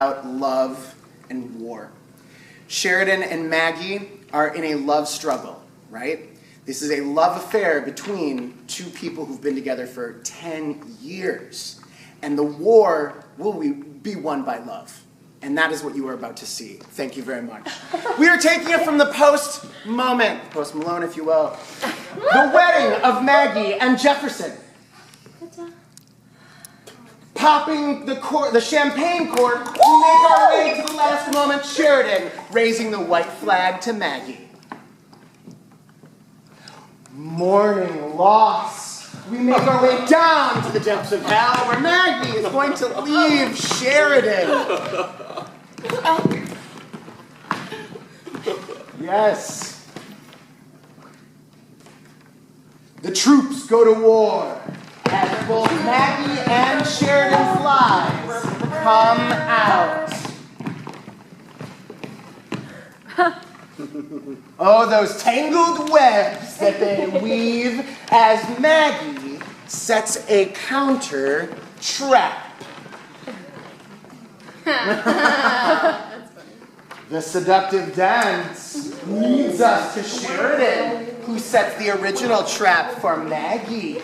about love and war. Sheridan and Maggie are in a love struggle, right? This is a love affair between two people who've been together for 10 years. And the war will be won by love. And that is what you are about to see. Thank you very much. We are taking it from the post moment, Post Malone if you will. The wedding of Maggie and Jefferson. Popping the champagne cork, we make our way to the last moment, Sheridan raising the white flag to Maggie. Mourning loss, we make our way down to the depths of hell where Maggie is going to leave Sheridan. Yes. The troops go to war. As both Maggie and Sheridan's lives come out. Oh, those tangled webs that they weave as Maggie sets a counter trap. The seductive dance leads us to Sheridan, who sets the original trap for Maggie.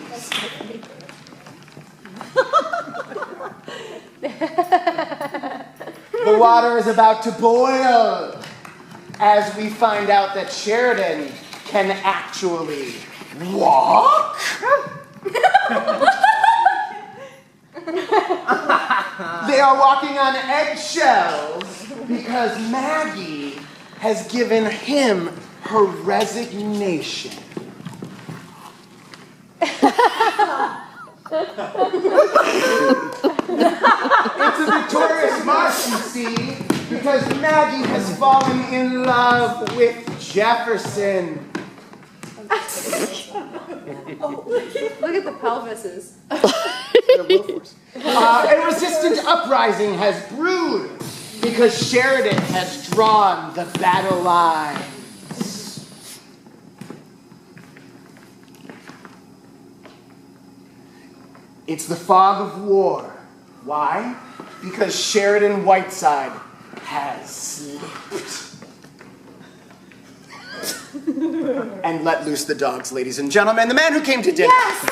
The water is about to boil as we find out that Sheridan can actually walk. They are walking on eggshells because Maggie has given him her resignation. It's a victorious march, you see, because Maggie has fallen in love with Jefferson. Look at the pelvises. A resistant uprising has brewed because Sheridan has drawn the battle line. It's the fog of war. Why? Because Sheridan Whiteside has slipped. And let loose the dogs, ladies and gentlemen. The man who came to dinner. Yes!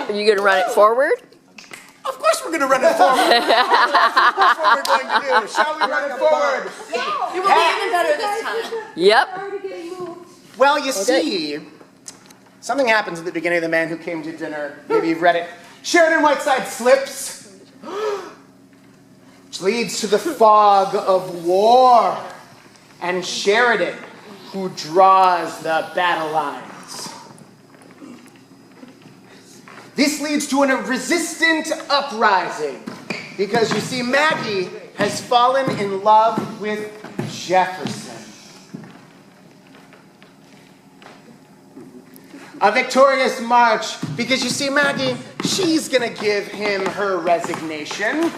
Are you going to run it forward? Of course we're going to run it forward. That's what we're going to do. Shall we run it forward? Yeah. It will be even better this time. Yep. Well, you see, something happens at the beginning of The Man Who Came to Dinner. Maybe you've read it. Sheridan Whiteside slips, which leads to the fog of war, and Sheridan, who draws the battle lines. This leads to a resistant uprising, because you see, Maggie has fallen in love with Jefferson. A victorious march, because you see, Maggie, she's gonna give him her resignation.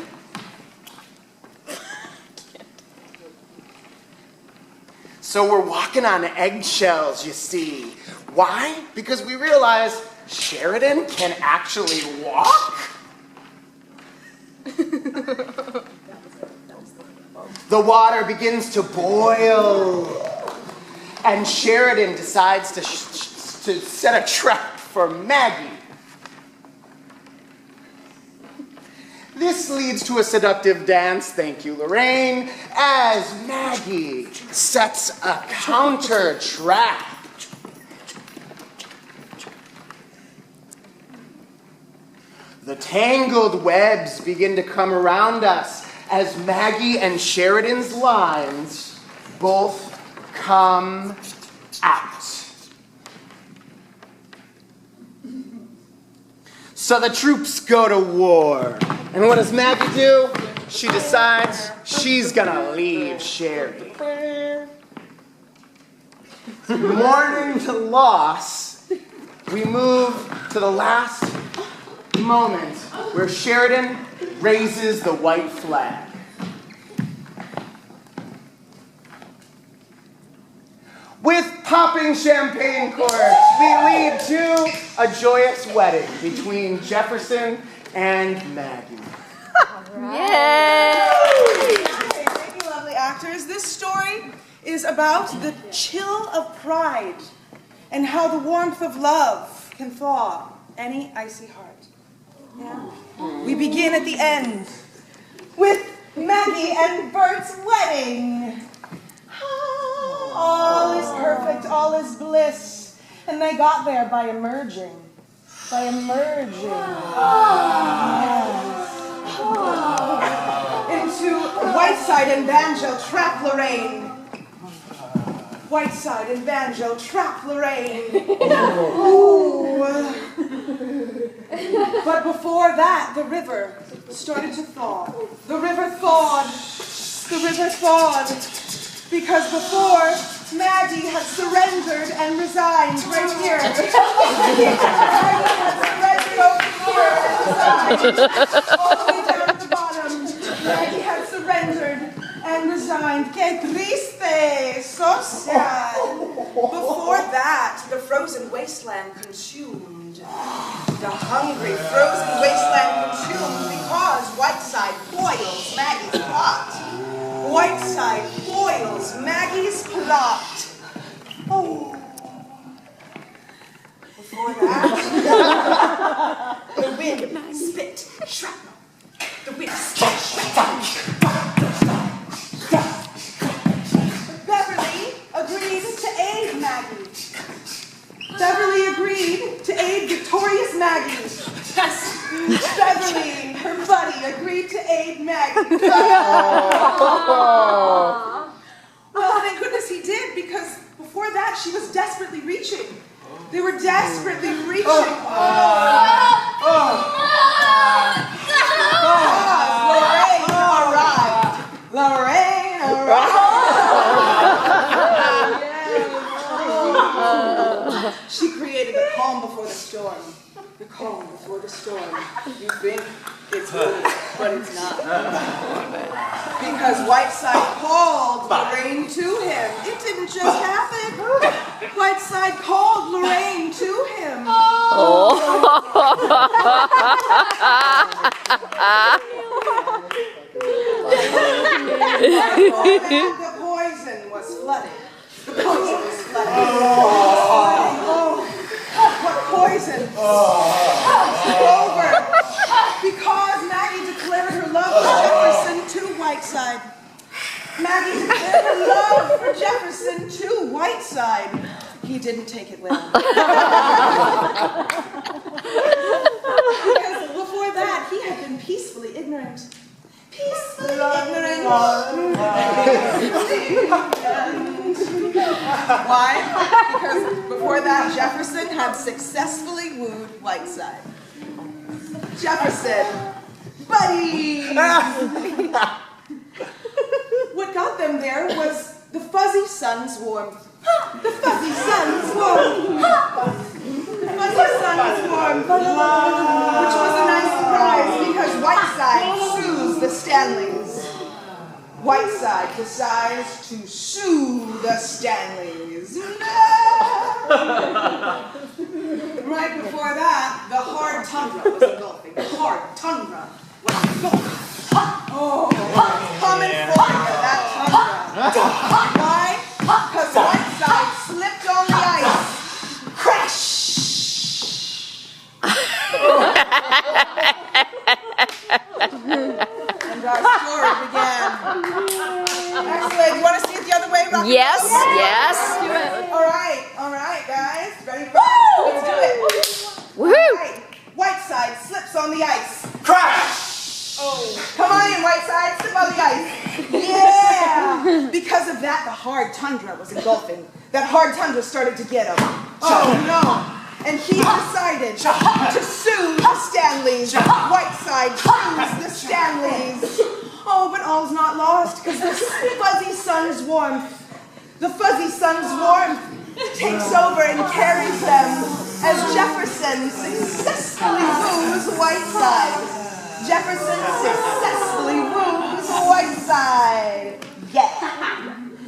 So we're walking on eggshells, you see. Why? Because we realize Sheridan can actually walk. The water begins to boil, and Sheridan decides to set a trap for Maggie. This leads to a seductive dance, thank you, Lorraine, as Maggie sets a counter trap. The tangled webs begin to come around us as Maggie and Sheridan's lines both come out. So the troops go to war. And what does Maggie do? She decides she's gonna leave Sherry. Mourning the loss, we move to the last moment where Sheridan raises the white flag. With popping champagne corks, we lead to a joyous wedding between Jefferson and Maggie. Yay! Thank you, lovely actors. This story is about the chill of pride and how the warmth of love can thaw any icy heart. Yeah. We begin at the end with Maggie and Bert's wedding. All is perfect, all is bliss. And they got there by emerging. Into Whiteside and Banjo trap Lorraine. Whiteside and Banjo trap Lorraine. Ooh. But before that, the river started to thaw. The river thawed. Because before, Maggie had surrendered and resigned right here. Maggie had surrendered over here and resigned. All the way down at the bottom. Maggie had surrendered and resigned. Que triste, so sad. Before that, the frozen wasteland consumed. The hungry frozen wasteland consumed because Whiteside boils Maggie's plot. Whiteside foils Maggie's plot. Oh. Before that, the wind spit shrapnel. The wind spit shrapnel. Beverly agreed to aid Maggie. Beverly agreed to aid victorious Maggie. Yes, Beverly, her buddy, agreed to aid Maggie. Well, thank goodness he did, because before that she was desperately reaching. They were desperately reaching. Lorraine arrived. She created the calm before the storm. The calm before the storm. You think it's good, but it's not. Because Whiteside called Lorraine to him. It didn't just happen. Whiteside called Lorraine to him. The poison was flooded. The poison was flooded. What poison? Over. Because Maggie declared her love for Jefferson to Whiteside. Maggie declared her love for Jefferson to Whiteside. He didn't take it well. Because before that, he had been peacefully ignorant. Peacefully ignorant. Why? Because before that, Jefferson had successfully wooed Whiteside. Jefferson, buddy! What got them there was the fuzzy sun's warmth. The fuzzy sun's warmth. The fuzzy sun's warmth. Which was a nice surprise because Whiteside sues the Stanleys. Whiteside decides to sue the Stanleys. No! Right before that, the hard tundra was engulfing. The hard tundra was engulfing. Oh, coming for you, that tundra. Why? Because Whiteside slipped on the ice. Crash! And our story began. Excellent. You want to see it the other way? Rocky? Yes, yes. All right, guys. Ready? Let's do it. Woohoo! All right. Whiteside slips on the ice. Crash! Oh, come on in, Whiteside. Slip on the ice. Yeah! Because of that, the hard tundra was engulfing. That hard tundra started to get him. Oh, no. And he decided to sue the Stanleys. Whiteside sues the Stanleys. Oh, but all's not lost, because the fuzzy sun's warmth, takes over and carries them as Jefferson successfully woos Whiteside. Jefferson successfully woos Whiteside. Yeah.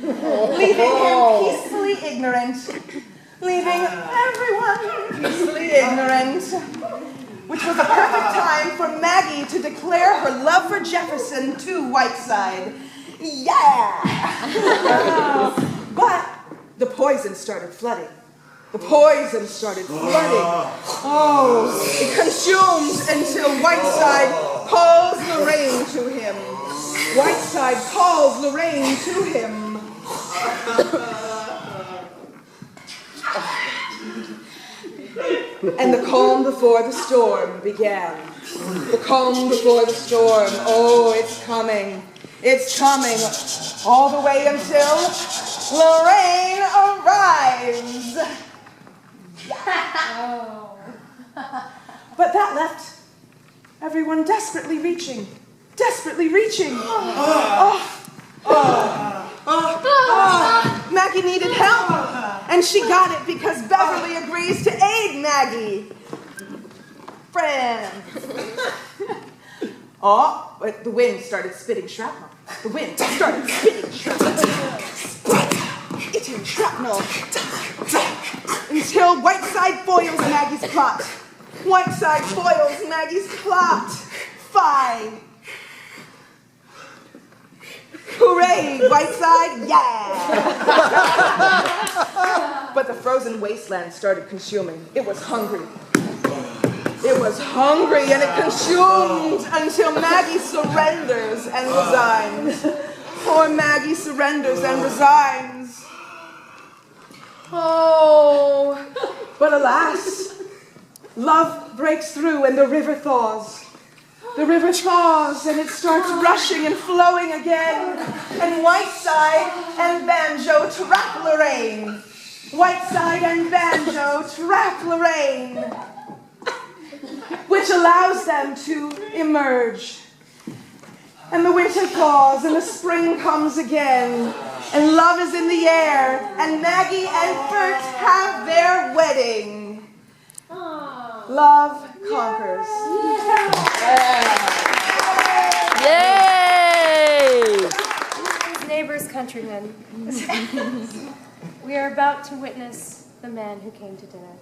Leaving him peacefully peacefully ignorant, leaving everyone peacefully ignorant, which was a perfect time for Maggie to declare her love for Jefferson to Whiteside. Yeah! But the poison started flooding. The poison started flooding. Oh, it consumed until Whiteside calls Lorraine to him. Whiteside calls Lorraine to him. And the calm before the storm began. The calm before the storm. Oh, it's coming. It's coming. All the way until Lorraine arrives. Oh. But that left everyone desperately reaching. Desperately reaching. Maggie needed help, and she got it because Beverly agrees to aid Maggie. Friends. Oh, but the wind started spitting shrapnel. The wind started spitting shrapnel. Spitting shrapnel. Until Whiteside foils Maggie's plot. Whiteside foils Maggie's plot. Fine. Hooray, Whiteside, yeah! But the frozen wasteland started consuming. It was hungry. It was hungry and it consumed until Maggie surrenders and resigns. Poor Maggie surrenders and resigns. Oh, but alas, love breaks through and the river thaws. The river thaws and it starts rushing and flowing again. And Whiteside and Banjo trap Lorraine. Whiteside and Banjo trap Lorraine. Which allows them to emerge. And the winter thaws and the spring comes again. And love is in the air. And Maggie and Bert have their wedding. Love conquers. Yay! Neighbors, countrymen, we are about to witness the man who came to dinner.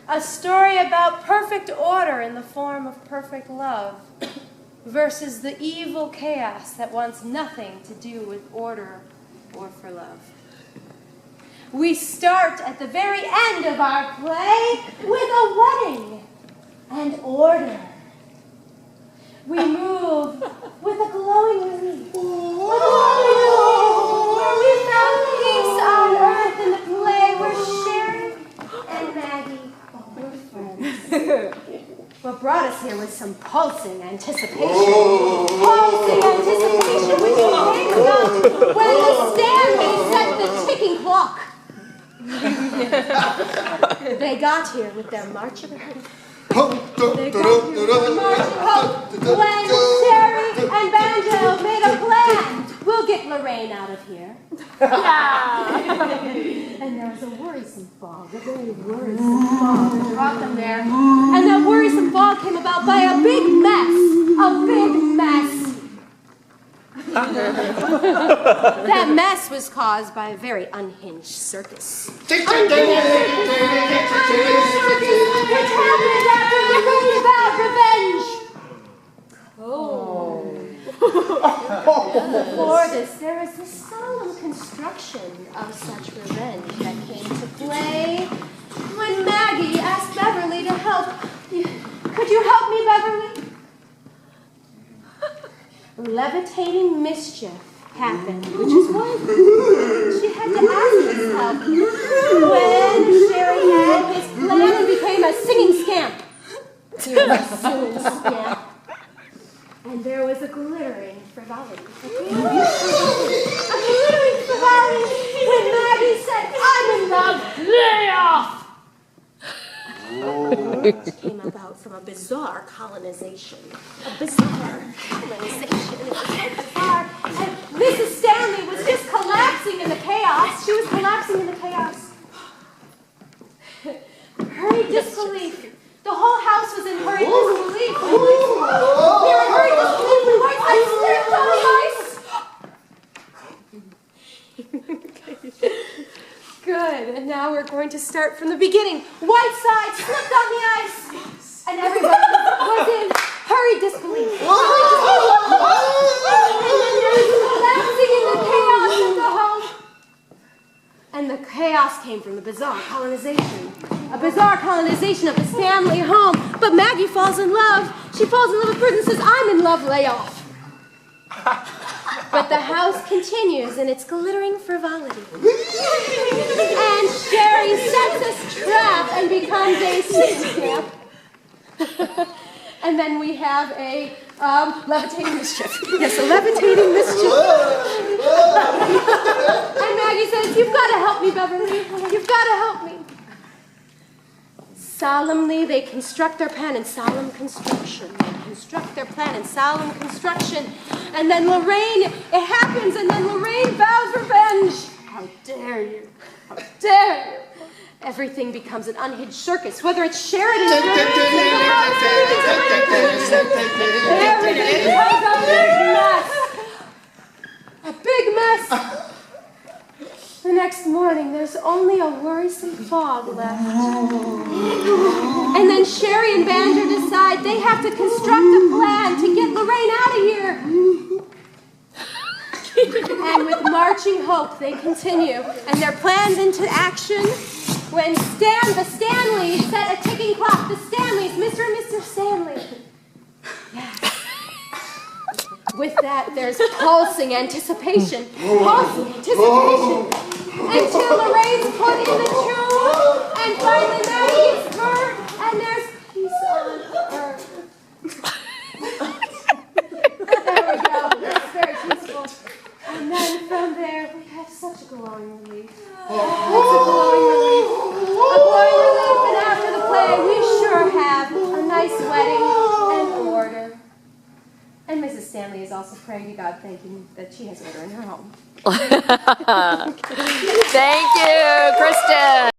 A story about perfect order in the form of perfect love versus the evil chaos that wants nothing to do with order or for love. We start at the very end of our play with a wedding and order. We move with a glowing relief, where we found peace on earth in the play where Sherry and Maggie were friends. What brought us here was some pulsing anticipation. Pulsing anticipation which came about when the Stanley set the ticking clock. They got here with their march of hope. They got here with their march of hope when Sherry and Banjo made a plan. We'll get Lorraine out of here. And there was a worrisome fog, a very worrisome fog that brought them there. And that worrisome fog came about by a big mess. A big mess. That mess was caused by a very unhinged circus. Which happened after we heard about revenge. Oh. Before this, there is the solemn construction of such revenge that came to play when Maggie asked Beverly to help. Could you help me, Beverly? Levitating mischief happened, which is why she had to ask herself when Sherry had his plan and became a singing scamp. He was a singing scamp. And there was a glittering frivolity. A glittering frivolity when Maggie said, I'm in love, lay off! Which came about from a bizarre colonization. A bizarre colonization. It was so bizarre. And Mrs. Stanley was just collapsing in the chaos. She was collapsing in the chaos. Hurried disbelief. The whole house was in hurried disbelief. We were in hurried disbelief when Whiteside slipped on the ice. Good. now we're going to start from the beginning. Whiteside slipped on the ice, and everybody was in hurried disbelief. And then there's collapsing in the chaos of the home. And the chaos came from the bizarre colonization. A bizarre colonization of the Stanley home. But Maggie falls in love. She falls in love with Bruce and says, I'm in love, lay off. But the house continues in its glittering frivolity. And Sherry sets a trap and becomes a sleep camp. And then we have a levitating mischief. Yes, a levitating mischief. And Maggie says, you've got to help me, Beverly. You've got to help me. Solemnly, they construct their plan in solemn construction. They construct their plan in solemn construction. And then Lorraine, it happens, and then Lorraine vows revenge. How dare you? How dare you? Everything becomes an unhinged circus, whether it's Sheridan or everything becomes a big mess. A big mess. The next morning, there's only a worrisome fog left. And then Sherry and Banjo decide they have to construct a plan to get Lorraine out of here. And with marching hope, they continue, and their plans into action when the Stanleys set a ticking clock. The Stanleys, Mr. and Mr. Stanley. Yes. With that, there's pulsing anticipation. Pulsing anticipation. Until Lorraine's put in the tomb, and finally Maggie gets burned, and there's peace on earth. There we go. That's very peaceful. And then from there, we have such a glowing relief. It's a glowing relief. A glowing relief, and after the play, we sure have a nice wedding and order. And Mrs. Stanley is also praying to God, thanking that she has order in her home. Thank you, Kristen.